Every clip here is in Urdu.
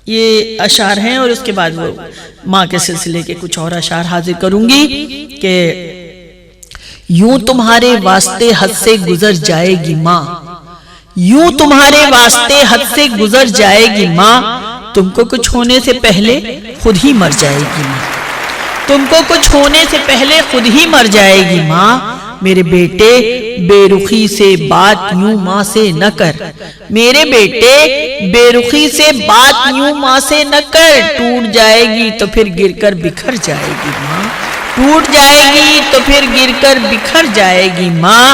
یہ اشعار ہیں اور اس کے بعد وہ ماں کے سلسلے کے کچھ اور اشعار حاضر کروں گی کہ یوں تمہارے واسطے حد سے گزر جائے گی ماں، یوں تمہارے واسطے حد سے گزر جائے گی ماں، تم کو کچھ ہونے سے پہلے خود ہی مر جائے گی ماں، تم کو کچھ ہونے سے پہلے خود ہی مر جائے گی ماں، میرے بیٹے بے رخی سے بات یوں ماں سے نہ کر، میرے بیٹے بے رخی سے بات یوں ماں سے نہ کر، ٹوٹ جائے گی تو پھر گر کر بکھر جائے گی ماں، ٹوٹ جائے گی تو پھر گر کر بکھر جائے گی ماں،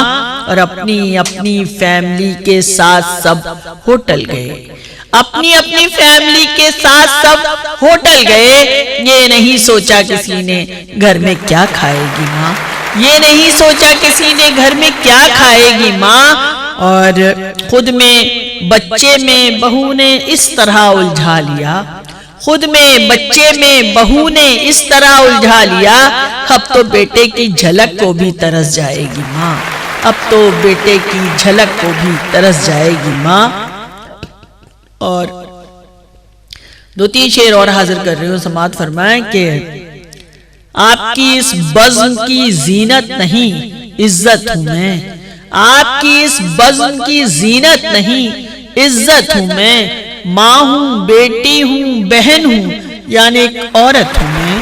اور اپنی اپنی فیملی کے ساتھ سب ہوٹل گئے، اپنی اپنی فیملی کے ساتھ سب ہوٹل گئے، یہ نہیں سوچا کسی نے گھر میں کیا کھائے گی ماں، یہ نہیں سوچا کسی نے گھر میں کیا کھائے گی ماں، اور خود میں بچے میں بہو نے اس طرح الجھا لیا، خود میں بچے میں بہو نے اس طرح الجھا لیا، اب تو بیٹے کی جھلک کو بھی ترس جائے گی ماں، اب تو بیٹے کی جھلک کو بھی ترس جائے گی ماں۔ اور دو تین شعر اور حاضر کر رہی ہوں، سماعت فرمائیں کہ آپ کی اس بزم کی زینت نہیں عزت ہوں میں، آپ کی اس بزم کی زینت نہیں عزت ہوں میں، ماں ہوں بیٹی ہوں بہن ہوں یعنی ایک عورت ہوں میں،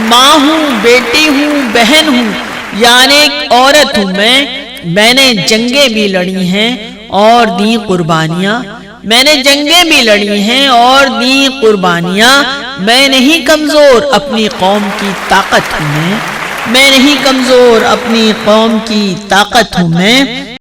ماں ہوں بیٹی ہوں بہن ہوں یعنی ایک عورت ہوں میں نے جنگیں بھی لڑی ہیں اور دی قربانیاں، میں نے جنگیں بھی لڑی ہیں اور دی قربانیاں، میں نہیں کمزور اپنی قوم کی طاقت ہوں میں نہیں کمزور اپنی قوم کی طاقت ہوں میں۔